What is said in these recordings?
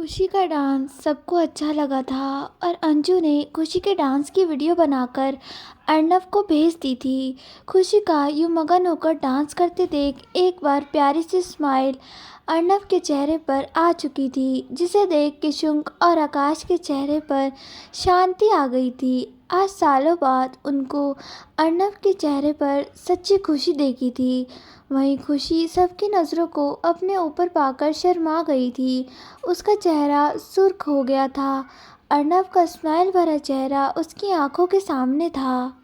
खुशी का डांस सबको अच्छा लगा था और अंजू ने खुशी के डांस की वीडियो बनाकर अर्नव को भेज दी थी। खुशी का यूं मगन होकर डांस करते देख एक बार प्यारी सी स्माइल अर्नव के चेहरे पर आ चुकी थी, जिसे देख किशुंक और आकाश के चेहरे पर शांति आ गई थी। आज सालों बाद उनको अर्नव के चेहरे पर सच्ची खुशी देखी थी। वहीं खुशी सबकी नज़रों को अपने ऊपर पाकर शर्मा गई थी। उसका चेहरा सुर्ख हो गया था। अर्नव का स्माइल भरा चेहरा उसकी आंखों के सामने था।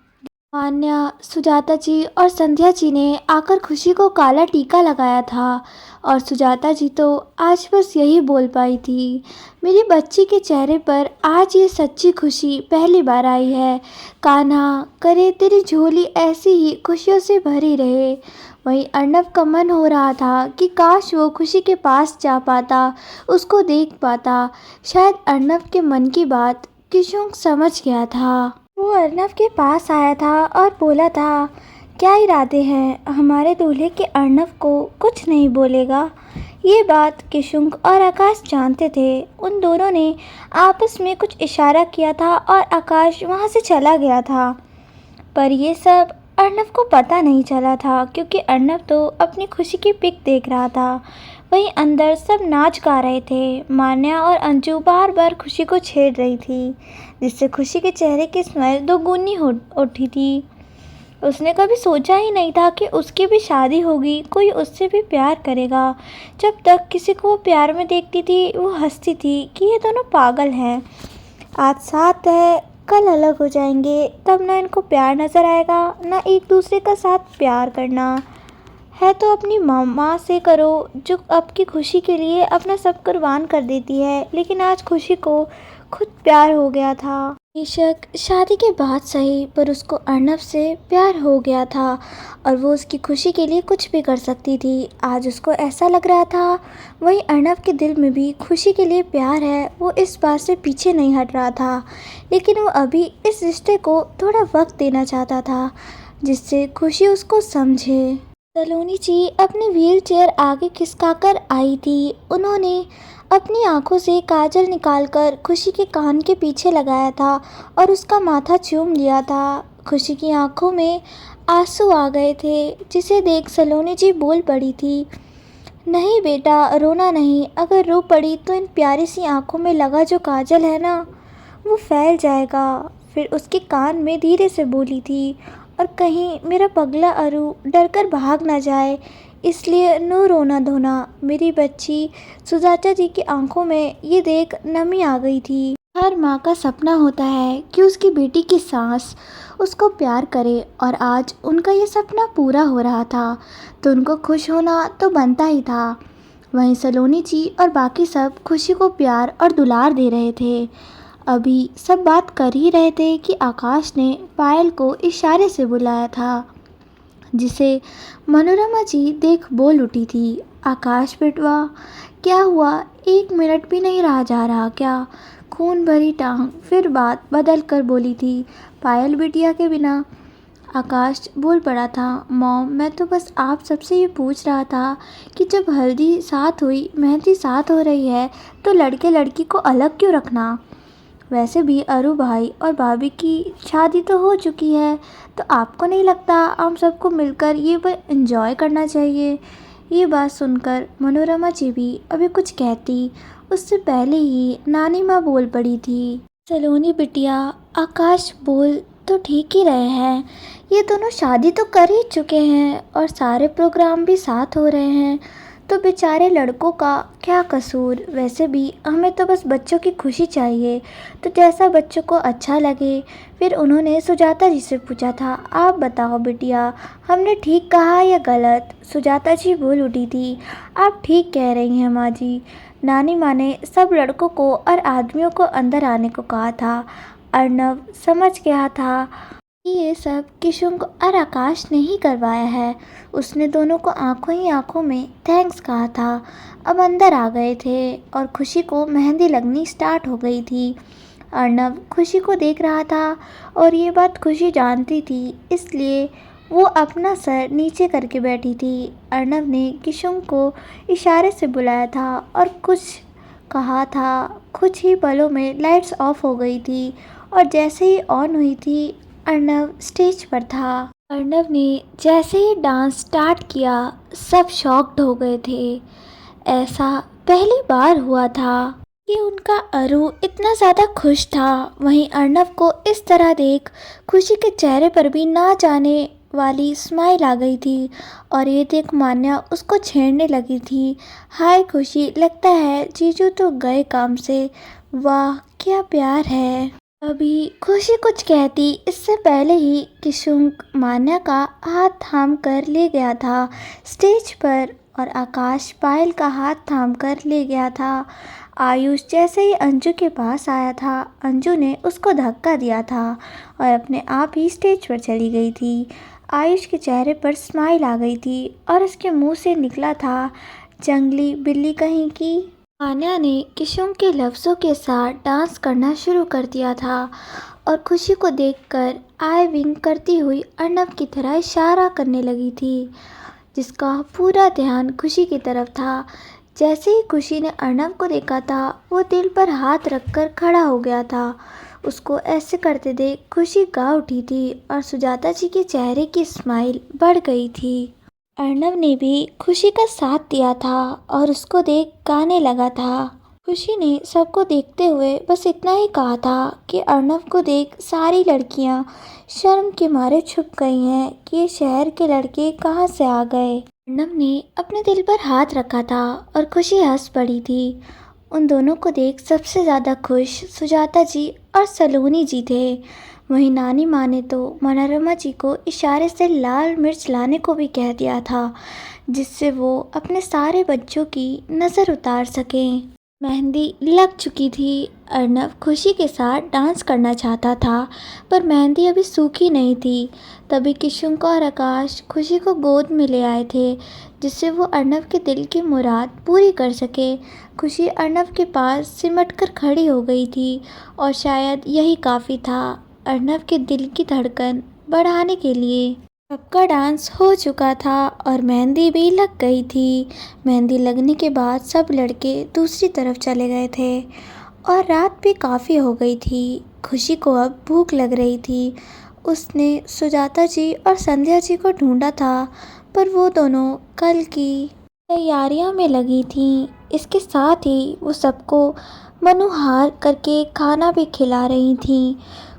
मान्या, सुजाता जी और संध्या जी ने आकर खुशी को काला टीका लगाया था और सुजाता जी तो आज बस यही बोल पाई थी, मेरी बच्ची के चेहरे पर आज ये सच्ची खुशी पहली बार आई है। कान्हा, करे तेरी झोली ऐसी ही खुशियों से भरी रहे। वहीं अर्नव का मन हो रहा था कि काश वो खुशी के पास जा पाता, उसको देख पाता। शायद अर्नव के मन की बात किशुंक समझ गया था। वो अर्नव के पास आया था और बोला था, क्या इरादे हैं हमारे दूल्हे के? अर्नव को कुछ नहीं बोलेगा। ये बात किशुंक और आकाश जानते थे। उन दोनों ने आपस में कुछ इशारा किया था और आकाश वहाँ से चला गया था। पर ये सब अर्नव को पता नहीं चला था, क्योंकि अर्नव तो अपनी खुशी की पिक देख रहा था। वहीं अंदर सब नाच गा रहे थे। मान्या और अंजू बार बार खुशी को छेड़ रही थी, जिससे खुशी के चेहरे की स्माइल दोगुनी हो उठी थी। उसने कभी सोचा ही नहीं था कि उसकी भी शादी होगी, कोई उससे भी प्यार करेगा। जब तक किसी को वो प्यार में देखती थी, वो हंसती थी कि ये दोनों पागल हैं। आज साथ है, कल अलग हो जाएंगे, तब ना इनको प्यार नज़र आएगा ना एक दूसरे का साथ प्यार करना है। तो अपनी माँ से करो, जो आपकी खुशी के लिए अपना सब कुर्बान कर देती है। लेकिन आज खुशी को खुद प्यार हो गया था। बेशक शादी के बाद सही, पर उसको अर्नव से प्यार हो गया था और वो उसकी खुशी के लिए कुछ भी कर सकती थी। आज उसको ऐसा लग रहा था। वहीं अर्नव के दिल में भी खुशी के लिए प्यार है। वो इस बात से पीछे नहीं हट रहा था, लेकिन वो अभी इस रिश्ते को थोड़ा वक्त देना चाहता था, जिससे खुशी उसको समझे। सलोनी जी अपनी व्हील चेयर आगे खिसकाकर आई थी। उन्होंने अपनी आंखों से काजल निकालकर खुशी के कान के पीछे लगाया था और उसका माथा चूम लिया था। खुशी की आंखों में आंसू आ गए थे, जिसे देख सलोनी जी बोल पड़ी थी, नहीं बेटा, रोना नहीं। अगर रो पड़ी तो इन प्यारी सी आंखों में लगा जो काजल है ना, वो फैल जाएगा। फिर उसके कान में धीरे से बोली थी, और कहीं मेरा पगला अरू डरकर भाग ना जाए, इसलिए नो रोना धोना मेरी बच्ची। सुजाता जी की आंखों में ये देख नमी आ गई थी। हर माँ का सपना होता है कि उसकी बेटी की सास उसको प्यार करे, और आज उनका ये सपना पूरा हो रहा था, तो उनको खुश होना तो बनता ही था। वहीं सलोनी जी और बाकी सब खुशी को प्यार और दुलार दे रहे थे। अभी सब बात कर ही रहे थे कि आकाश ने पायल को इशारे से बुलाया था, जिसे मनोरमा जी देख बोल उठी थी, आकाश बेटवा, क्या हुआ? 1 मिनट भी नहीं रहा जा रहा क्या? खून भरी टांग। फिर बात बदल कर बोली थी, पायल बिटिया के बिना। आकाश बोल पड़ा था, मॉम, मैं तो बस आप सबसे ये पूछ रहा था कि जब हल्दी साथ हुई, मेहंदी साथ हो रही है, तो लड़के लड़की को अलग क्यों रखना? वैसे भी अरू भाई और भाभी की शादी तो हो चुकी है, तो आपको नहीं लगता हम सबको मिलकर ये एंजॉय करना चाहिए? ये बात सुनकर मनोरमा जी भी अभी कुछ कहती, उससे पहले ही नानी माँ बोल पड़ी थी, सलोनी बिटिया, आकाश बोल तो ठीक ही रहे हैं। ये दोनों शादी तो कर ही चुके हैं और सारे प्रोग्राम भी साथ हो रहे हैं, तो बेचारे लड़कों का क्या कसूर? वैसे भी हमें तो बस बच्चों की खुशी चाहिए, तो जैसा बच्चों को अच्छा लगे। फिर उन्होंने सुजाता जी से पूछा था, आप बताओ बिटिया, हमने ठीक कहा या गलत? सुजाता जी बोल उठी थी, आप ठीक कह रही हैं माँ जी। नानी माँ ने सब लड़कों को और आदमियों को अंदर आने को कहा था। अर्नव समझ गया था कि ये सब किशुंक और आकाश ने ही करवाया है। उसने दोनों को आंखों ही आंखों में थैंक्स कहा था। अब अंदर आ गए थे और खुशी को मेहंदी लगनी स्टार्ट हो गई थी। अर्नव खुशी को देख रहा था और ये बात खुशी जानती थी, इसलिए वो अपना सर नीचे करके बैठी थी। अर्नव ने किशुंक को इशारे से बुलाया था और कुछ कहा था। कुछ ही पलों में लाइट्स ऑफ हो गई थी और जैसे ही ऑन हुई थी अर्नव स्टेज पर था। अर्नव ने जैसे ही डांस स्टार्ट किया सब शॉक्ड हो गए थे। ऐसा पहली बार हुआ था कि उनका अरु इतना ज़्यादा खुश था। वहीं अर्नव को इस तरह देख खुशी के चेहरे पर भी ना जाने वाली स्माइल आ गई थी और ये देख मान्या उसको छेड़ने लगी थी। हाय खुशी, लगता है जीजू तो गए काम से। वाह क्या प्यार है। अभी खुशी कुछ कहती इससे पहले ही किशुंक मान्या का हाथ थाम कर ले गया था स्टेज पर और आकाश पायल का हाथ थाम कर ले गया था। आयुष जैसे ही अंजू के पास आया था अंजू ने उसको धक्का दिया था और अपने आप ही स्टेज पर चली गई थी। आयुष के चेहरे पर स्माइल आ गई थी और उसके मुंह से निकला था, जंगली बिल्ली कहीं की। मान्या ने किशुंक के लफ्ज़ों के साथ डांस करना शुरू कर दिया था और खुशी को देखकर आई विंक करती हुई अर्नव की तरह इशारा करने लगी थी, जिसका पूरा ध्यान खुशी की तरफ था। जैसे ही खुशी ने अर्नव को देखा था वो दिल पर हाथ रखकर खड़ा हो गया था। उसको ऐसे करते देख खुशी गा उठी थी और सुजाता जी के चेहरे की स्माइल बढ़ गई थी। अर्नव ने भी खुशी का साथ दिया था और उसको देख गाने लगा था। खुशी ने सबको देखते हुए बस इतना ही कहा था कि अर्नव को देख सारी लड़कियां शर्म के मारे छुप गई हैं कि ये शहर के लड़के कहाँ से आ गए। अर्नव ने अपने दिल पर हाथ रखा था और खुशी हंस पड़ी थी। उन दोनों को देख सबसे ज़्यादा खुश सुजाता जी और सलोनी जी थे। वहीं नानी माँ ने तो मनोरमा जी को इशारे से लाल मिर्च लाने को भी कह दिया था, जिससे वो अपने सारे बच्चों की नज़र उतार सकें। मेहंदी लग चुकी थी। अर्नव खुशी के साथ डांस करना चाहता था पर मेहंदी अभी सूखी नहीं थी। तभी किशुंक और आकाश खुशी को गोद में ले आए थे, जिससे वो अर्नव के दिल की मुराद पूरी कर सके। खुशी अर्नव के पास सिमट कर खड़ी हो गई थी और शायद यही काफ़ी था अर्नव के दिल की धड़कन बढ़ाने के लिए। सबका डांस हो चुका था और मेहंदी भी लग गई थी। मेहंदी लगने के बाद सब लड़के दूसरी तरफ चले गए थे और रात भी काफ़ी हो गई थी। खुशी को अब भूख लग रही थी। उसने सुजाता जी और संध्या जी को ढूंढा था पर वो दोनों कल की तैयारियों में लगी थीं। इसके साथ ही वो सबको मनुहार करके खाना भी खिला रही थीं।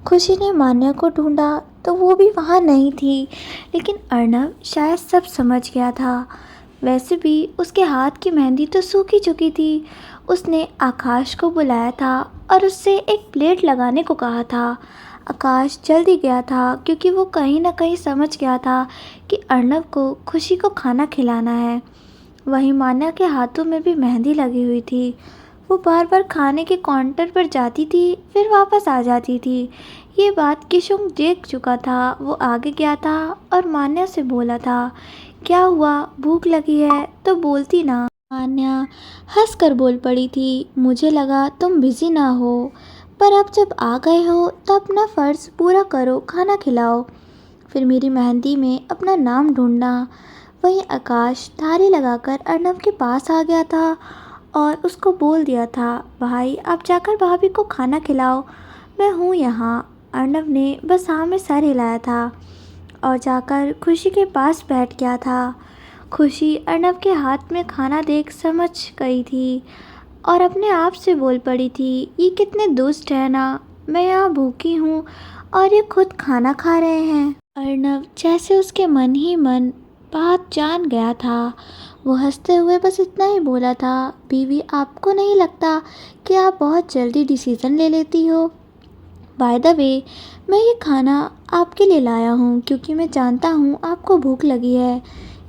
खुशी ने मान्या को ढूंढा तो वो भी वहाँ नहीं थी, लेकिन अर्नव शायद सब समझ गया था। वैसे भी उसके हाथ की मेहंदी तो सूख ही चुकी थी। उसने आकाश को बुलाया था और उससे एक प्लेट लगाने को कहा था। आकाश जल्दी गया था क्योंकि वो कहीं ना कहीं समझ गया था कि अर्नव को खुशी को खाना खिलाना है। वहीं मान्या के हाथों में भी मेहंदी लगी हुई थी। वो बार बार खाने के काउंटर पर जाती थी फिर वापस आ जाती थी। ये बात किशुंक देख चुका था। वो आगे गया था और मान्या से बोला था, क्या हुआ, भूख लगी है तो बोलती ना। मान्या हंस कर बोल पड़ी थी, मुझे लगा तुम बिजी ना हो, पर अब जब आ गए हो तो अपना फ़र्ज़ पूरा करो, खाना खिलाओ, फिर मेरी मेहंदी में अपना नाम ढूंढना। वहीं आकाश थाली लगाकर अर्नव के पास आ गया था और उसको बोल दिया था, भाई आप जाकर भाभी को खाना खिलाओ, मैं हूँ यहाँ। अर्नव ने बस हाँ में सर हिलाया था और जाकर खुशी के पास बैठ गया था। खुशी अर्नव के हाथ में खाना देख समझ गई थी और अपने आप से बोल पड़ी थी, ये कितने दुष्ट है ना, मैं यहाँ भूखी हूँ और ये खुद खाना खा रहे हैं। अर्नव जैसे उसके मन ही मन बात जान गया था। वो हंसते हुए बस इतना ही बोला था, बीवी आपको नहीं लगता कि आप बहुत जल्दी डिसीज़न ले लेती हो? बाय द वे, मैं ये खाना आपके लिए लाया हूँ क्योंकि मैं जानता हूँ आपको भूख लगी है।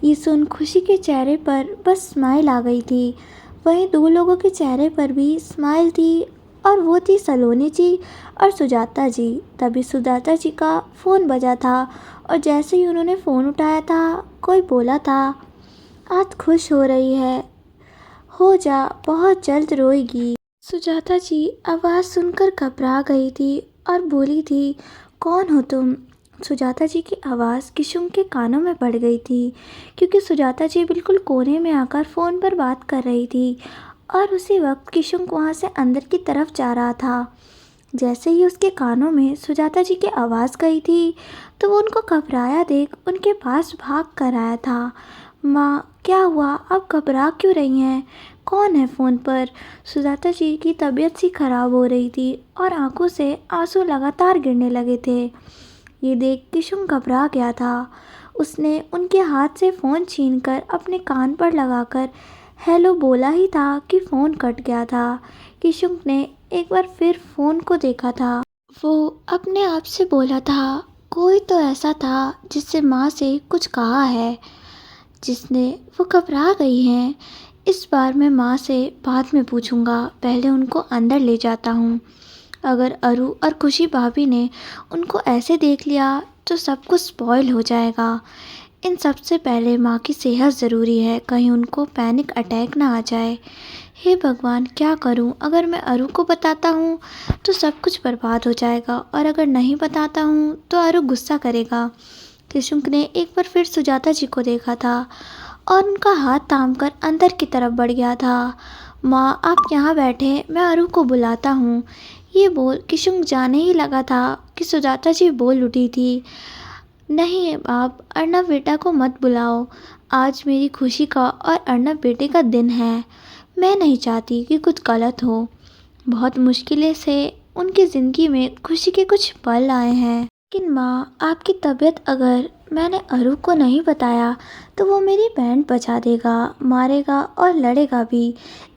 ये सुन खुशी के चेहरे पर बस स्माइल आ गई थी। वहीं दो लोगों के चेहरे पर भी स्माइल थी और वो थी सलोनी जी और सुजाता जी। तभी सुजाता जी का फ़ोन बजा था और जैसे ही उन्होंने फ़ोन उठाया था कोई बोला था, आज खुश हो रही है, हो जा, बहुत जल्द रोएगी। सुजाता जी आवाज़ सुनकर घबरा गई थी और बोली थी, कौन हो तुम? सुजाता जी की आवाज़ किशुंक के कानों में पड़ गई थी क्योंकि सुजाता जी बिल्कुल कोने में आकर फ़ोन पर बात कर रही थी और उसी वक्त किशुंग वहाँ से अंदर की तरफ जा रहा था। जैसे ही उसके कानों में सुजाता जी की आवाज़ गई थी तो वो उनको घबराया देख उनके पास भाग कर आया था। माँ, क्या हुआ? आप घबरा क्यों रही हैं? कौन है फ़ोन पर? सुजाता जी की तबीयत सी खराब हो रही थी और आंखों से आंसू लगातार गिरने लगे थे। ये देख किशुंग घबरा गया था। उसने उनके हाथ से फ़ोन छीनकर अपने कान पर लगाकर हेलो बोला ही था कि फ़ोन कट गया था। किशुंग ने एक बार फिर फ़ोन को देखा था। वो अपने आप से बोला था, कोई तो ऐसा था जिससे माँ से कुछ कहा है, जिसने वो घबरा गई हैं। इस बार मैं माँ से बाद में पूछूंगा, पहले उनको अंदर ले जाता हूँ। अगर अरु और खुशी भाभी ने उनको ऐसे देख लिया तो सब कुछ स्पॉइल हो जाएगा। इन सबसे पहले माँ की सेहत ज़रूरी है, कहीं उनको पैनिक अटैक ना आ जाए। हे भगवान, क्या करूँ? अगर मैं अरु को बताता हूँ तो सब कुछ बर्बाद हो जाएगा और अगर नहीं बताता हूँ तो अरु गुस्सा करेगा। किशुंक ने एक बार फिर सुजाता जी को देखा था और उनका हाथ थामकर अंदर की तरफ बढ़ गया था। माँ, आप यहाँ बैठे, मैं अरु को बुलाता हूँ। ये बोल किशुंक जाने ही लगा था कि सुजाता जी बोल उठी थी, नहीं आप, अर्नब बेटा को मत बुलाओ। आज मेरी खुशी का और अर्नब बेटे का दिन है। मैं नहीं चाहती कि कुछ गलत हो। बहुत मुश्किलें से उनकी ज़िंदगी में खुशी के कुछ पल आए हैं। लेकिन माँ, आपकी तबीयत अगर मैंने अरू को नहीं बताया तो वो मेरी बैंड बजा देगा, मारेगा और लड़ेगा भी।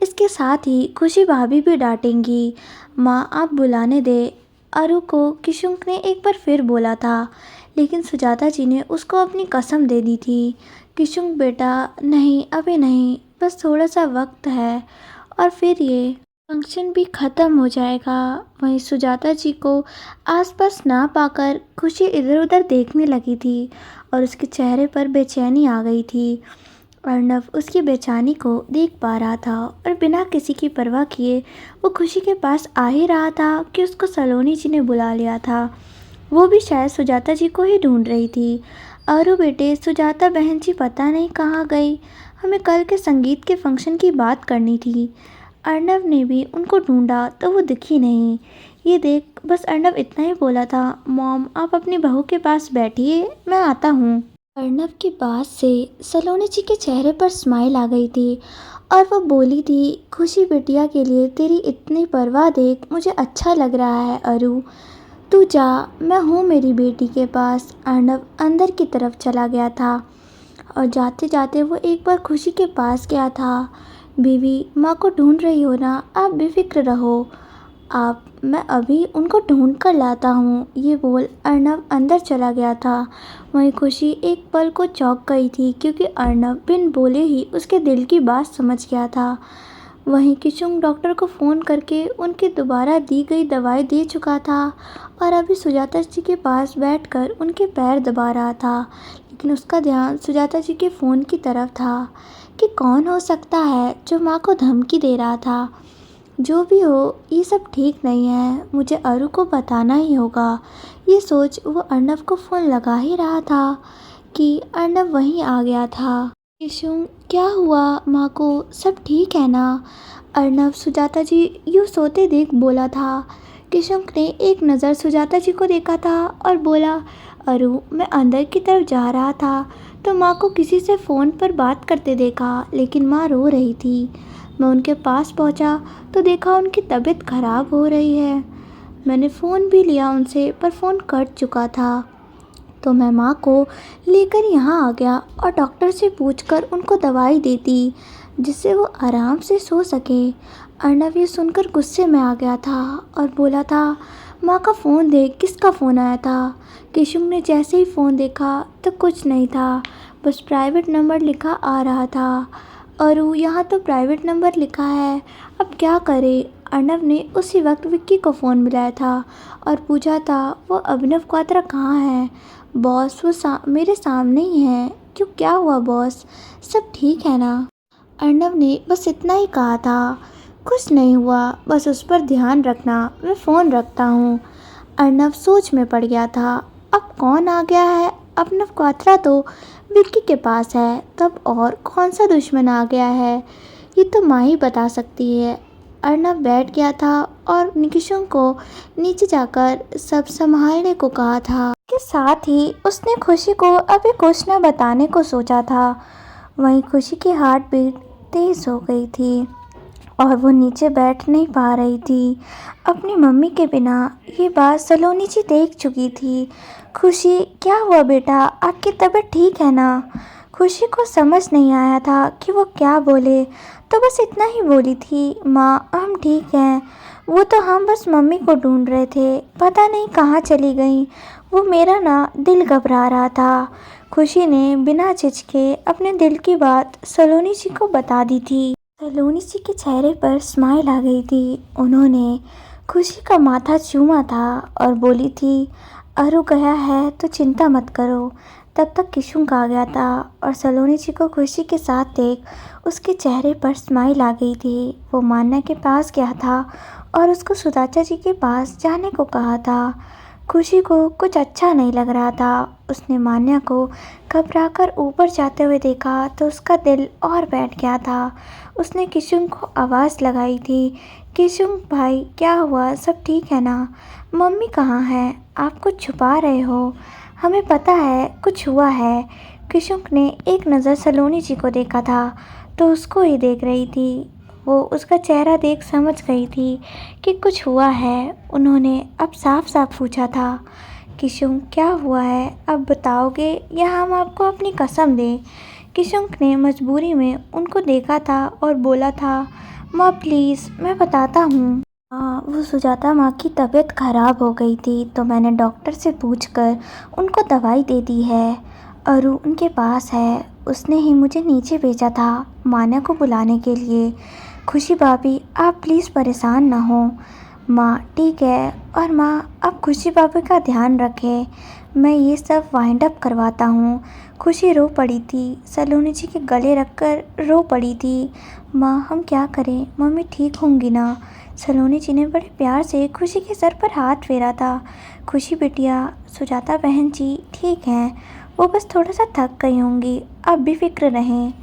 इसके साथ ही खुशी भाभी भी डांटेंगी। माँ, आप बुलाने दे अरू को, किशुंक ने एक बार फिर बोला था। लेकिन सुजाता जी ने उसको अपनी कसम दे दी थी। किशुंक बेटा, नहीं, अभी नहीं, बस थोड़ा सा वक्त है और फिर ये फंक्शन भी ख़त्म हो जाएगा। वहीं सुजाता जी को आसपास ना पाकर खुशी इधर उधर देखने लगी थी और उसके चेहरे पर बेचैनी आ गई थी। अर्नव उसकी बेचैनी को देख पा रहा था और बिना किसी की परवाह किए वो खुशी के पास आ ही रहा था कि उसको सलोनी जी ने बुला लिया था। वो भी शायद सुजाता जी को ही ढूंढ रही थी। अरे बेटे, सुजाता बहन जी पता नहीं कहाँ गई, हमें कल के संगीत के फंक्शन की बात करनी थी। अर्नव ने भी उनको ढूंढा तो वो दिखी नहीं। ये देख बस अर्नव इतना ही बोला था, मॉम आप अपनी बहू के पास बैठिए, मैं आता हूँ। अर्नव की बात से सलोनी जी के चेहरे पर स्माइल आ गई थी और वो बोली थी, खुशी बिटिया के लिए तेरी इतनी परवाह देख मुझे अच्छा लग रहा है अरू। तू जा, मैं हूँ मेरी बेटी के पास। अर्नव अंदर की तरफ चला गया था और जाते जाते वो एक बार खुशी के पास गया था। बीवी, माँ को ढूंढ रही हो ना, आप बेफिक्र रहो। मैं अभी उनको ढूंढ कर लाता हूँ। ये बोल अर्नव अंदर चला गया था। वहीं खुशी एक पल को चौंक गई थी क्योंकि अर्नव बिन बोले ही उसके दिल की बात समझ गया था। वहीं किशुंग डॉक्टर को फ़ोन करके उनकी दोबारा दी गई दवाई दे चुका था और अभी सुजाता जी के पास बैठकर उनके पैर दबा रहा था। लेकिन उसका ध्यान सुजाता जी के फ़ोन की तरफ था कि कौन हो सकता है जो माँ को धमकी दे रहा था। जो भी हो, ये सब ठीक नहीं है, मुझे अरू को बताना ही होगा। ये सोच वो अर्नव को फ़ोन लगा ही रहा था कि अर्नव वहीं आ गया था। किशुंग, क्या हुआ? माँ को सब ठीक है ना? अर्नव सुजाता जी यूँ सोते देख बोला था। किशुंग ने एक नज़र सुजाता जी को देखा था और बोला, अरू, मैं अंदर की तरफ जा रहा था तो माँ को किसी से फ़ोन पर बात करते देखा, लेकिन माँ रो रही थी। मैं उनके पास पहुँचा तो देखा उनकी तबीयत ख़राब हो रही है। मैंने फ़ोन भी लिया उनसे पर फ़ोन कट चुका था, तो मैं माँ को लेकर यहाँ आ गया और डॉक्टर से पूछकर उनको दवाई दी थी जिससे वो आराम से सो सके। अर्नव ये सुनकर गुस्से में आ गया था और बोला था, माँ का फ़ोन देख, किसका फ़ोन आया था? किशुंग ने जैसे ही फ़ोन देखा तो कुछ नहीं था, बस प्राइवेट नंबर लिखा आ रहा था। और यहाँ तो प्राइवेट नंबर लिखा है, अब क्या करे? अर्नव ने उसी वक्त विक्की को फ़ोन मिलाया था और पूछा था, वो अभिनव क्वात्रा कहाँ है? बॉस, वो मेरे सामने ही है। क्यों, क्या हुआ बॉस? सब ठीक है ना? अर्नव ने बस इतना ही कहा था। कुछ नहीं हुआ, बस उस पर ध्यान रखना, मैं फ़ोन रखता हूँ। अर्नव सोच में पड़ गया था। अब कौन आ गया है? अभिनव क्वात्रा तो विक्की के पास है, तब और कौन सा दुश्मन आ गया है? ये तो माँ ही बता सकती है। अर्नब बैठ गया था और किशुन को नीचे जाकर सब संभालने को कहा था। के साथ ही उसने खुशी को अभी कुछ न बताने को सोचा था। वहीं खुशी की हार्ट बीट तेज हो गई थी और वो नीचे बैठ नहीं पा रही थी। अपनी मम्मी के बिना ये बात सलोनी जी देख चुकी थी। खुशी, क्या हुआ बेटा, आपकी तबीयत ठीक है ना? खुशी को समझ नहीं आया था कि वो क्या बोले, तो बस इतना ही बोली थी, माँ हम ठीक हैं। वो तो हम बस मम्मी को ढूंढ रहे थे, पता नहीं कहाँ चली गई। वो मेरा ना दिल घबरा रहा था। खुशी ने बिना झिझके अपने दिल की बात सलोनी जी को बता दी थी। सलोनी जी के चेहरे पर स्माइल आ गई थी। उन्होंने खुशी का माथा चूमा था और बोली थी, अरु गया है तो चिंता मत करो। तब तक किशुन आ गया था और सलोनी जी को खुशी के साथ देख उसके चेहरे पर स्माइल आ गई थी। वो मान्या के पास गया था और उसको सुदाचा जी के पास जाने को कहा था। खुशी को कुछ अच्छा नहीं लग रहा था। उसने मान्या को घबराकर ऊपर जाते हुए देखा तो उसका दिल और बैठ गया था। उसने किशुन को आवाज़ लगाई थी, किशुन भाई क्या हुआ, सब ठीक है ना? मम्मी कहाँ है? आप कुछ छुपा रहे हो, हमें पता है कुछ हुआ है। किशुन ने एक नज़र सलोनी जी को देखा था तो उसको ही देख रही थी। वो उसका चेहरा देख समझ गई थी कि कुछ हुआ है। उन्होंने अब साफ साफ पूछा था, किशुन क्या हुआ है, अब बताओगे या हम आपको अपनी कसम दें? किशुन ने मजबूरी में उनको देखा था और बोला था, माँ प्लीज़ मैं बताता हूँ। हाँ, वो सुजाता माँ की तबीयत खराब हो गई थी तो मैंने डॉक्टर से पूछकर उनको दवाई दे दी है। अरु उनके पास है, उसने ही मुझे नीचे भेजा था मान्या को बुलाने के लिए। खुशी भाभी आप प्लीज़ परेशान ना हो। माँ ठीक है, और माँ आप खुशी भाभी का ध्यान रखें, मैं ये सब वाइंड अप करवाता हूँ। खुशी रो पड़ी थी, सलोनी जी के गले रखकर रो पड़ी थी। माँ हम क्या करें, मम्मी ठीक होंगी ना? सलोनी जी ने बड़े प्यार से खुशी के सर पर हाथ फेरा था। खुशी बिटिया, सुजाता बहन जी ठीक हैं, वो बस थोड़ा सा थक गई होंगी, आप बेफिक्र रहें,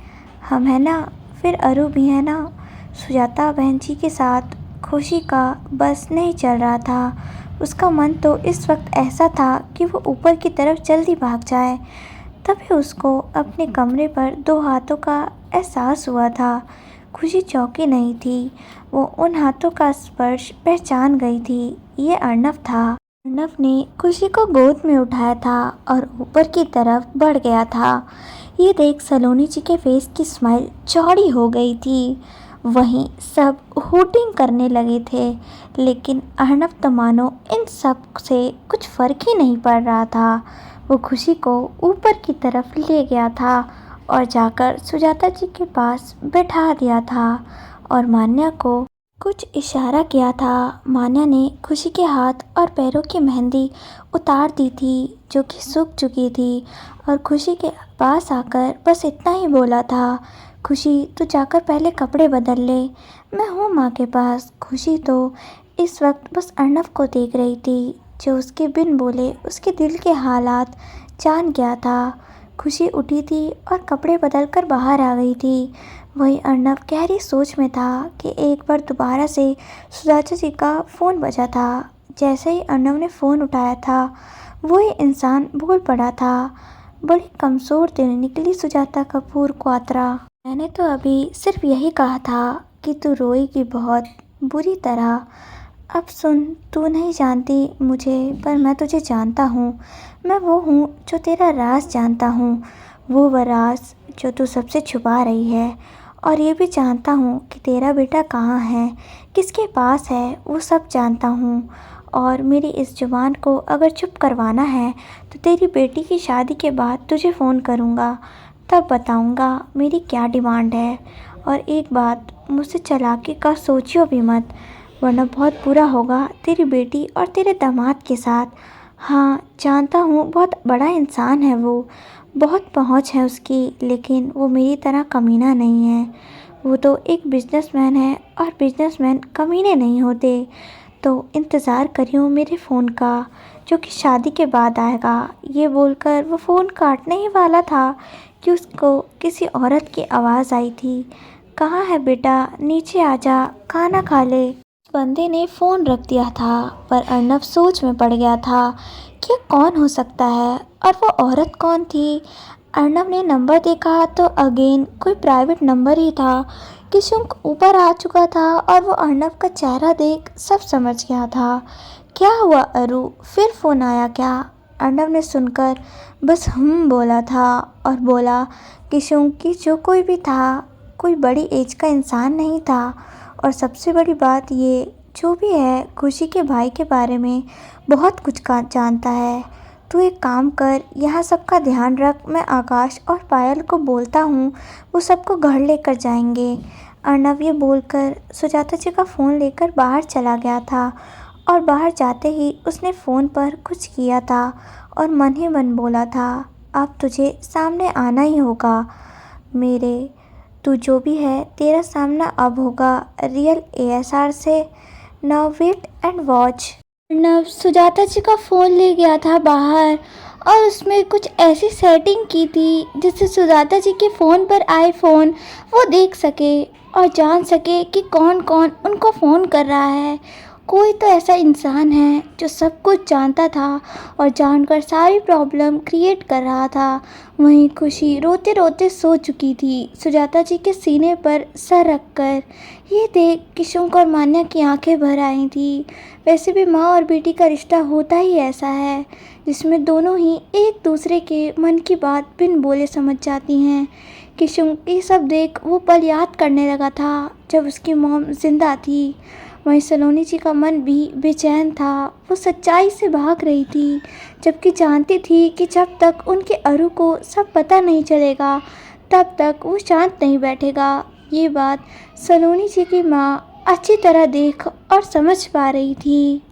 हम है ना, फिर अरु भी है ना। सुजाता बहन जी के साथ खुशी का बस नहीं चल रहा था। उसका मन तो इस वक्त ऐसा था कि वो ऊपर की तरफ जल्दी भाग जाए। तभी उसको अपने कमरे पर दो हाथों का एहसास हुआ था। खुशी चौंकी नहीं थी, वो उन हाथों का स्पर्श पहचान गई थी। ये अर्नब था। अर्नब ने खुशी को गोद में उठाया था और ऊपर की तरफ बढ़ गया था। ये देख सलोनी जी के फेस की स्माइल चौड़ी हो गई थी। वहीं सब हूटिंग करने लगे थे, लेकिन अर्नब तो मानो इन सब से कुछ फ़र्क ही नहीं पड़ रहा था। वो खुशी को ऊपर की तरफ ले गया था और जाकर सुजाता जी के पास बैठा दिया था और मान्या को कुछ इशारा किया था। मान्या ने खुशी के हाथ और पैरों की मेहंदी उतार दी थी जो कि सूख चुकी थी और खुशी के पास आकर बस इतना ही बोला था, खुशी तू जाकर पहले कपड़े बदल ले, मैं हूँ माँ के पास। खुशी तो इस वक्त बस अर्नब को देख रही थी जो उसके बिन बोले उसके दिल के हालात जान गया था। खुशी उठी थी और कपड़े बदल कर बाहर आ गई थी। वहीं अर्नब गहरी सोच में था कि एक बार दोबारा से सुजाता जी का फ़ोन बजा था। जैसे ही अर्नब ने फ़ोन उठाया था वही इंसान बोल पड़ा था, बड़ी कमज़ोर दिल निकली सुजाता कपूर क्वात्रा। मैंने तो अभी सिर्फ यही कहा था कि तू रोएगी बहुत बुरी तरह। अब सुन, तू नहीं जानती मुझे पर मैं तुझे जानता हूँ। मैं वो हूँ जो तेरा राज जानता हूँ, वो राज जो तू सबसे छुपा रही है। और ये भी जानता हूँ कि तेरा बेटा कहाँ है, किसके पास है, वो सब जानता हूँ। और मेरी इस जुबान को अगर चुप करवाना है तो तेरी बेटी की शादी के बाद तुझे फ़ोन करूँगा, तब बताऊँगा मेरी क्या डिमांड है। और एक बात, मुझसे चालाकी का सोचियो भी मत, वरना बहुत बुरा होगा तेरी बेटी और तेरे दामाद के साथ। हाँ जानता हूँ बहुत बड़ा इंसान है वो, बहुत पहुँच है उसकी, लेकिन वो मेरी तरह कमीना नहीं है। वो तो एक बिजनेसमैन है और बिजनेसमैन कमीने नहीं होते। तो इंतज़ार करियो मेरे फ़ोन का जो कि शादी के बाद आएगा। ये बोलकर वो फ़ोन काटने ही वाला था कि उसको किसी औरत की आवाज़ आई थी, कहाँ है बेटा, नीचे आजा, खाना खा ले। उस बंदे ने फ़ोन रख दिया था, पर अर्नव सोच में पड़ गया था कि कौन हो सकता है और वो औरत कौन थी। अर्नव ने नंबर देखा तो अगेन कोई प्राइवेट नंबर ही था। किशुंक ऊपर आ चुका था और वो अर्नव का चेहरा देख सब समझ गया था। क्या हुआ अरु, फिर फ़ोन आया क्या? अर्नव ने सुनकर बस बोला था और बोला किशुंक कि जो कोई भी था, कोई बड़ी एज का इंसान नहीं था। और सबसे बड़ी बात ये, जो भी है खुशी के भाई के बारे में बहुत कुछ जानता है। तू एक काम कर, यहाँ सबका ध्यान रख, मैं आकाश और पायल को बोलता हूँ, वो सबको घर लेकर जाएंगे। अर्नव ये बोलकर सुजाता जी का फ़ोन लेकर बाहर चला गया था और बाहर जाते ही उसने फ़ोन पर कुछ किया था और मन ही मन बोला था, अब तुझे सामने आना ही होगा मेरे, तू जो भी है तेरा सामना अब होगा रियल एएसआर से। Now wait and watch. Arnav Sujata ji का फ़ोन ले गया था बाहर और उसमें कुछ ऐसी सेटिंग की थी जिससे सुजाता जी के फ़ोन पर आए फ़ोन वो देख सके और जान सके कि कौन कौन उनको फ़ोन कर रहा है। कोई तो ऐसा इंसान है जो सब कुछ जानता था और जानकर सारी प्रॉब्लम क्रिएट कर रहा था। वहीं खुशी रोते रोते सो चुकी थी, सुजाता जी के सीने पर सर रखकर। ये देख किशुंक और मान्या की आंखें भर आई थी। वैसे भी माँ और बेटी का रिश्ता होता ही ऐसा है जिसमें दोनों ही एक दूसरे के मन की बात बिन बोले समझ जाती हैं। किशुंक ये सब देख वो पल याद करने लगा था जब उसकी मॉम जिंदा थी। वहीं सलोनी जी का मन भी बेचैन था। वो सच्चाई से भाग रही थी, जबकि जानती थी कि जब तक उनके अरु को सब पता नहीं चलेगा तब तक वो शांत नहीं बैठेगा। ये बात सलोनी जी की माँ अच्छी तरह देख और समझ पा रही थी।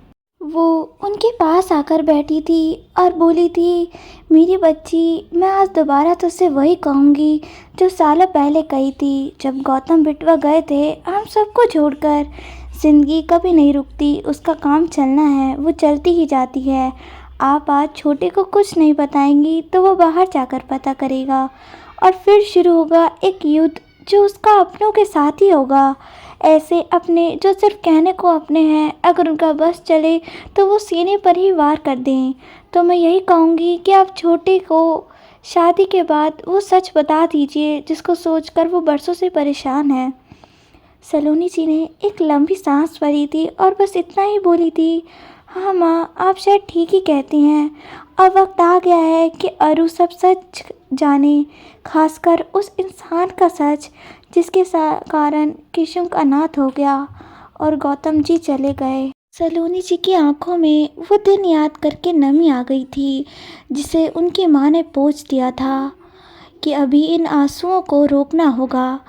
वो उनके पास आकर बैठी थी और बोली थी, मेरी बच्ची, मैं आज दोबारा तुझसे वही कहूँगी जो सालों पहले कही थी जब गौतम बिटवा गए थे हम सबको छोड़कर। ज़िंदगी कभी नहीं रुकती, उसका काम चलना है, वो चलती ही जाती है। आप आज छोटे को कुछ नहीं बताएंगी तो वो बाहर जाकर पता करेगा और फिर शुरू होगा एक युद्ध जो उसका अपनों के साथ ही होगा। ऐसे अपने जो सिर्फ कहने को अपने हैं, अगर उनका बस चले तो वो सीने पर ही वार कर दें। तो मैं यही कहूँगी कि आप छोटे को शादी के बाद वो सच बता दीजिए जिसको सोचकर वो बरसों से परेशान है। सलोनी जी ने एक लंबी सांस भरी थी और बस इतना ही बोली थी, हाँ माँ, आप शायद ठीक ही कहती हैं। अब वक्त आ गया है कि अरु सब सच जाने, खासकर उस इंसान का सच जिसके कारण किशुंक अनाथ हो गया और गौतम जी चले गए। सलोनी जी की आंखों में वो दिन याद करके नमी आ गई थी जिसे उनकी माँ ने पोंछ दिया था कि अभी इन आंसुओं को रोकना होगा।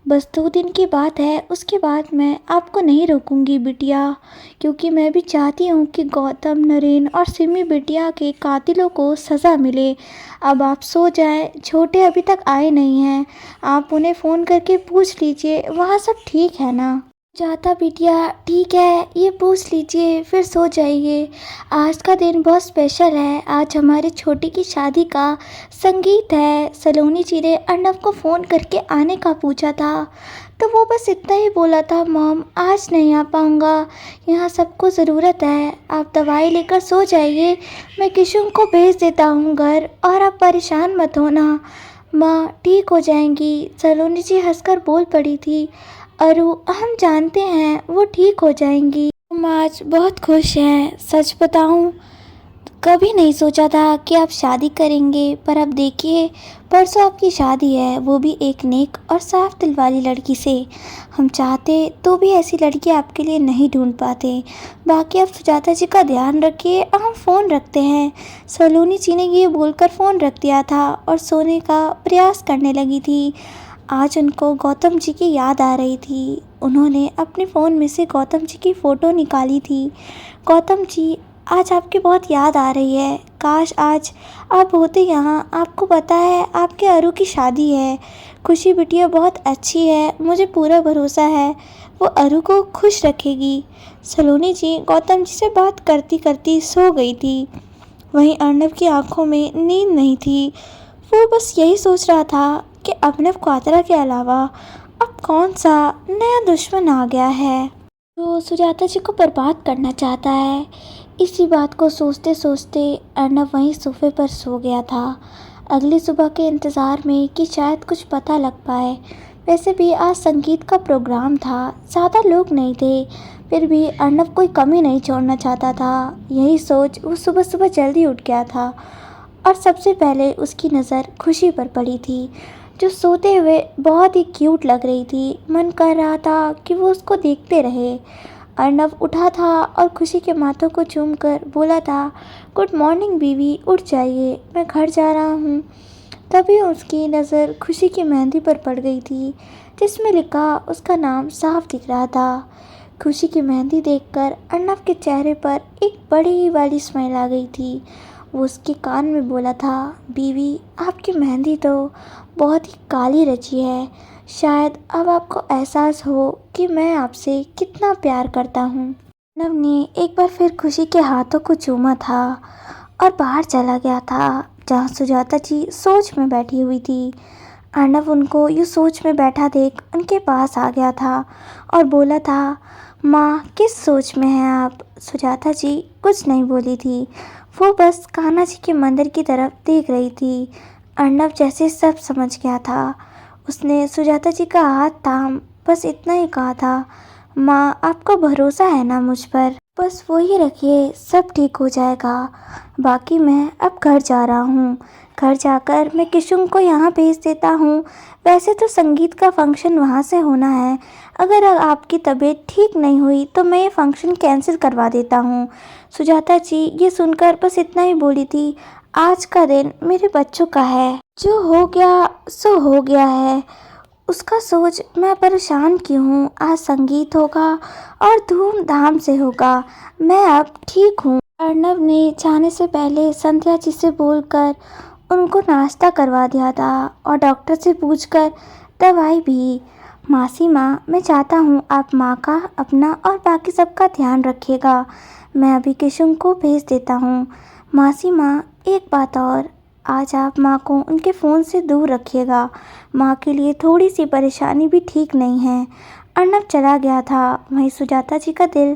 बस 2 दिन की बात है, उसके बाद मैं आपको नहीं रोकूंगी बिटिया, क्योंकि मैं भी चाहती हूँ कि गौतम, नरेन और सिमी बिटिया के कातिलों को सज़ा मिले। अब आप सो जाएं, छोटे अभी तक आए नहीं हैं, आप उन्हें फ़ोन करके पूछ लीजिए वहाँ सब ठीक है ना। जाता बिटिया, ठीक है, ये पूछ लीजिए फिर सो जाइए। आज का दिन बहुत स्पेशल है, आज हमारे छोटी की शादी का संगीत है। सलोनी जी ने अर्नव को फ़ोन करके आने का पूछा था तो वो बस इतना ही बोला था, मॉम आज नहीं आ पाऊँगा, यहाँ सबको ज़रूरत है, आप दवाई लेकर सो जाइए, मैं किशुंक को भेज देता हूँ घर और आप परेशान मत होना, माँ ठीक हो जाएंगी। सलोनी जी हंसकर बोल पड़ी थी, अरु हम जानते हैं वो ठीक हो जाएंगी। हम आज बहुत खुश हैं, सच बताऊं कभी नहीं सोचा था कि आप शादी करेंगे, पर अब देखिए परसों आपकी शादी है, वो भी एक नेक और साफ दिल वाली लड़की से। हम चाहते तो भी ऐसी लड़की आपके लिए नहीं ढूंढ पाते। बाकी आप सुजाता जी का ध्यान रखिए, हम फ़ोन रखते हैं। सलोनी जी ने ये बोलकर फ़ोन रख दिया था और सोने का प्रयास करने लगी थी। आज उनको गौतम जी की याद आ रही थी। उन्होंने अपने फ़ोन में से गौतम जी की फ़ोटो निकाली थी। गौतम जी, आज आपकी बहुत याद आ रही है, काश आज आप होते यहाँ। आपको पता है आपके अरु की शादी है। खुशी बिटिया बहुत अच्छी है, मुझे पूरा भरोसा है वो अरु को खुश रखेगी। सलोनी जी गौतम जी से बात करती करती सो गई थी। वहीं अर्नव की आंखों में नींद नहीं थी। वो बस यही सोच रहा था कि अभिनव क्वात्रा के अलावा अब कौन सा नया दुश्मन आ गया है जो सुजाता जी को बर्बाद करना चाहता है। इसी बात को सोचते सोचते अर्नब वहीं सोफे पर सो गया था, अगली सुबह के इंतज़ार में कि शायद कुछ पता लग पाए। वैसे भी आज संगीत का प्रोग्राम था, ज़्यादा लोग नहीं थे, फिर भी अर्नब कोई कमी नहीं छोड़ना चाहता था। यही सोच वो सुबह सुबह जल्दी उठ गया था और सबसे पहले उसकी नज़र खुशी पर पड़ी थी, जो सोते हुए बहुत ही क्यूट लग रही थी। मन कर रहा था कि वो उसको देखते रहे। अर्नब उठा था और खुशी के माथों को चूमकर बोला था, गुड मॉर्निंग बीवी, उठ जाइए, मैं घर जा रहा हूँ। तभी उसकी नज़र खुशी की मेहंदी पर पड़ गई थी, जिसमें लिखा उसका नाम साफ दिख रहा था। खुशी की मेहंदी देखकर अर्नब के चेहरे पर एक बड़ी वाली स्माइल आ गई थी। वो उसके कान में बोला था, बीवी, आपकी मेहंदी तो बहुत ही काली रची है। शायद अब आपको एहसास हो कि मैं आपसे कितना प्यार करता हूँ। अर्नब ने एक बार फिर खुशी के हाथों को चूमा था और बाहर चला गया था, जहाँ सुजाता जी सोच में बैठी हुई थी। अर्नब उनको यूँ सोच में बैठा देख उनके पास आ गया था और बोला था, माँ, किस सोच में हैं आप? सुजाता जी कुछ नहीं बोली थी, वो बस कान्हा जी के मंदिर की तरफ देख रही थी। अर्नब जैसे सब समझ गया था। उसने सुजाता जी का हाथ थाम बस इतना ही कहा था, माँ, आपको भरोसा है ना मुझ पर? बस वो ही रखिए, सब ठीक हो जाएगा। बाकी मैं अब घर जा रहा हूँ। घर जाकर मैं किशुन को यहाँ भेज देता हूँ। वैसे तो संगीत का फंक्शन वहाँ से होना है। अगर आपकी तबीयत ठीक नहीं हुई तो मैं ये फंक्शन कैंसिल करवा देता हूँ। सुजाता जी ये सुनकर बस इतना ही बोली थी, आज का दिन मेरे बच्चों का है, जो हो गया सो हो गया है, उसका सोच मैं परेशान क्यों हूँ। आज संगीत होगा और धूमधाम से होगा, मैं अब ठीक हूँ। अर्नब ने जाने से पहले संध्या जी से बोलकर उनको नाश्ता करवा दिया था और डॉक्टर से पूछकर दवाई भी। मासी माँ, मैं चाहता हूँ आप माँ का, अपना और बाकी सबका ध्यान रखिएगा। मैं अभी किशुन को भेज देता हूँ। मासी माँ, एक बात और, आज आप माँ को उनके फ़ोन से दूर रखिएगा। माँ के लिए थोड़ी सी परेशानी भी ठीक नहीं है। अर्नब चला गया था। वहीं सुजाता जी का दिल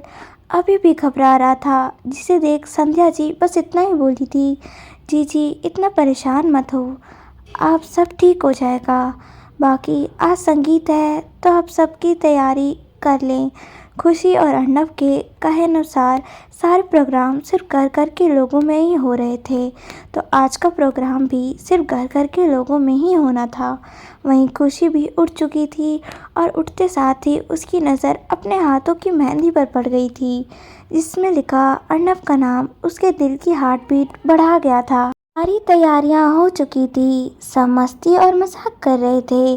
अभी भी घबरा रहा था, जिसे देख संध्या जी बस इतना ही बोली थी, जी इतना परेशान मत हो, आप सब ठीक हो जाएगा। बाकी आज संगीत है तो आप सबकी तैयारी कर लें। खुशी और अर्नब के कहे अनुसार सारे प्रोग्राम सिर्फ घर घर के लोगों में ही हो रहे थे, तो आज का प्रोग्राम भी सिर्फ घर घर के लोगों में ही होना था। वहीं खुशी भी उठ चुकी थी और उठते साथ ही उसकी नज़र अपने हाथों की मेहंदी पर पड़ गई थी, जिसमें लिखा अर्नब का नाम। उसके दिल की हार्ट बीट बढ़ा गया था। सारी तैयारियां हो चुकी थी, सब मस्ती और मजाक कर रहे थे।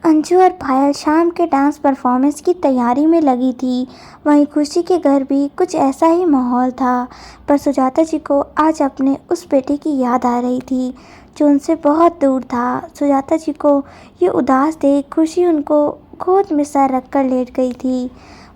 अंजू और पायल शाम के डांस परफॉर्मेंस की तैयारी में लगी थी। वहीं खुशी के घर भी कुछ ऐसा ही माहौल था, पर सुजाता जी को आज अपने उस बेटे की याद आ रही थी जो उनसे बहुत दूर था। सुजाता जी को ये उदास देख खुशी उनको गोद में सर रखकर लेट गई थी।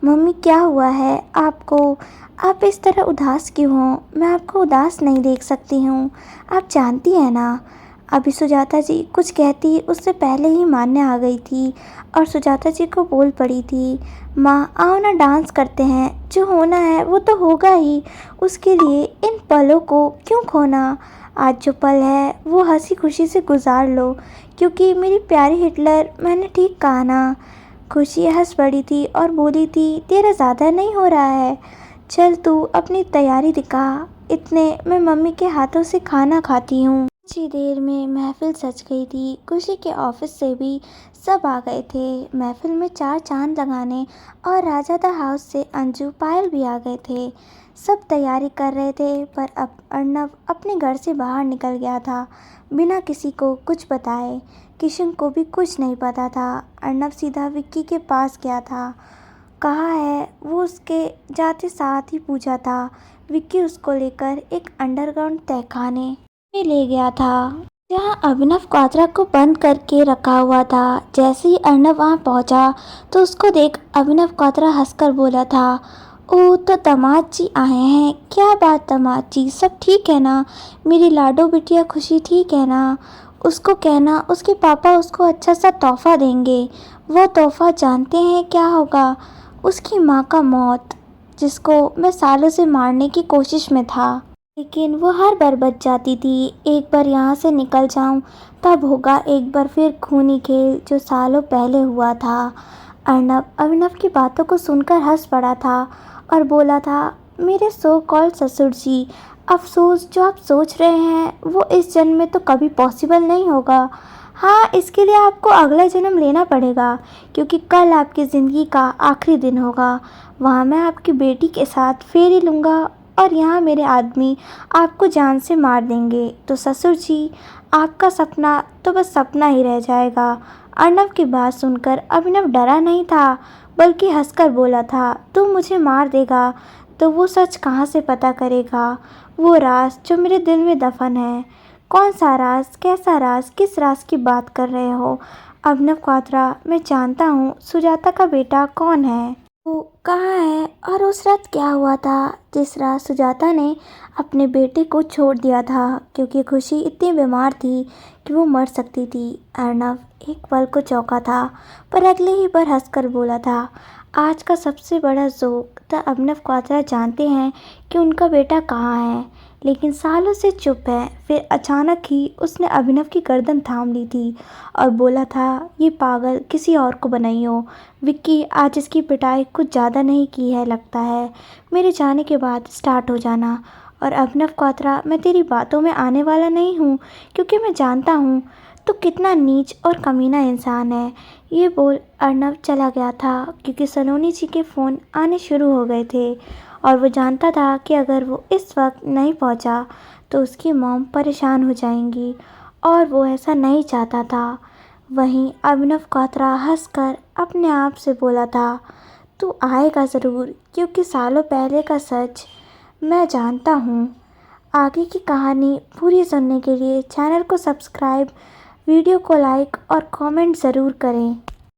मम्मी, क्या हुआ है आपको? आप इस तरह उदास क्यों हो? मैं आपको उदास नहीं देख सकती हूँ, आप जानती हैं ना। अभी सुजाता जी कुछ कहती उससे पहले ही मान्य आ गई थी और सुजाता जी को बोल पड़ी थी, माँ, आओ ना डांस करते हैं, जो होना है वो तो होगा ही, उसके लिए इन पलों को क्यों खोना। आज जो पल है वो हंसी खुशी से गुजार लो, क्योंकि मेरी प्यारी हिटलर, मैंने ठीक कहा ना। खुशी हंस पड़ी थी और बोली थी, तेरा ज़्यादा नहीं हो रहा है, चल तू अपनी तैयारी दिखा, इतने मैं मम्मी के हाथों से खाना खाती हूँ। कुछ ही देर में महफिल सज गई थी। खुशी के ऑफिस से भी सब आ गए थे महफिल में चार चांद लगाने, और राजा द हाउस से अंजू पायल भी आ गए थे। सब तैयारी कर रहे थे, पर अब अर्नब अपने घर से बाहर निकल गया था बिना किसी को कुछ बताए। किशन को भी कुछ नहीं पता था। अर्नब सीधा विक्की के पास गया था। कहा है वो उसके जाते साथ ही पूछा था। विक्की उसको लेकर एक अंडरग्राउंड तहखाने में ले गया था, जहां अभिनव क्वाद्रा को बंद करके रखा हुआ था। जैसे ही अर्नब वहां पहुंचा तो उसको देख अभिनव क्वाद्रा हंसकर बोला था, ओ तो दामाद जी आए हैं, क्या बात दामाद जी, सब ठीक है ना? मेरी लाडो बिटिया खुशी ठीक है ना? उसको कहना उसके पापा उसको अच्छा सा तोहफा देंगे, वो तोहफ़ा जानते हैं क्या होगा? उसकी माँ का मौत, जिसको मैं सालों से मारने की कोशिश में था। लेकिन वो हर बार बच जाती थी। एक बार यहाँ से निकल जाऊँ तब होगा एक बार फिर खूनी खेल जो सालों पहले हुआ था। अर्नब अभिनव की बातों को सुनकर हंस पड़ा था और बोला था, मेरे सो कॉल्ड ससुर जी, अफसोस जो आप सोच रहे हैं वो इस जन्म में तो कभी पॉसिबल नहीं होगा। हाँ, इसके लिए आपको अगला जन्म लेना पड़ेगा, क्योंकि कल आपकी ज़िंदगी का आखिरी दिन होगा। वहाँ मैं आपकी बेटी के साथ फेरी लूँगा और यहाँ मेरे आदमी आपको जान से मार देंगे। तो ससुर जी, आपका सपना तो बस सपना ही रह जाएगा। अर्नब की बात सुनकर अभिनव डरा नहीं था, बल्कि हंसकर बोला था, तू मुझे मार देगा तो वो सच कहाँ से पता करेगा? वो राज जो मेरे दिल में दफन है। कौन सा राज? कैसा राज? किस राज की बात कर रहे हो अभिनव क्वात्रा? मैं जानता हूँ सुजाता का बेटा कौन है। वो कहाँ है और उस रात क्या हुआ था जिस रात सुजाता ने अपने बेटे को छोड़ दिया था, क्योंकि खुशी इतनी बीमार थी कि वो मर सकती थी। अर्नव एक पल को चौंका था, पर अगले ही बार हंसकर बोला था, आज का सबसे बड़ा जोक द अभिनव क्वात्रा जानते हैं कि उनका बेटा कहाँ है, लेकिन सालों से चुप है। फिर अचानक ही उसने अभिनव की गर्दन थाम ली थी और बोला था, ये पागल किसी और को बनाई हो। विक्की, आज इसकी पिटाई कुछ ज़्यादा नहीं की है लगता है। मेरे जाने के बाद स्टार्ट हो जाना। और अभिनव क्वात्रा, मैं तेरी बातों में आने वाला नहीं हूँ, क्योंकि मैं जानता हूँ तो कितना नीच और कमीना इंसान है। ये बोल अर्नव चला गया था, क्योंकि सलोनी जी के फ़ोन आने शुरू हो गए थे और वो जानता था कि अगर वो इस वक्त नहीं पहुंचा तो उसकी मॉम परेशान हो जाएंगी और वो ऐसा नहीं चाहता था। वहीं अभिनव क्वात्रा हंसकर अपने आप से बोला था, तू आएगा ज़रूर, क्योंकि सालों पहले का सच मैं जानता हूँ। आगे की कहानी पूरी सुनने के लिए चैनल को सब्सक्राइब, वीडियो को लाइक और कमेंट ज़रूर करें।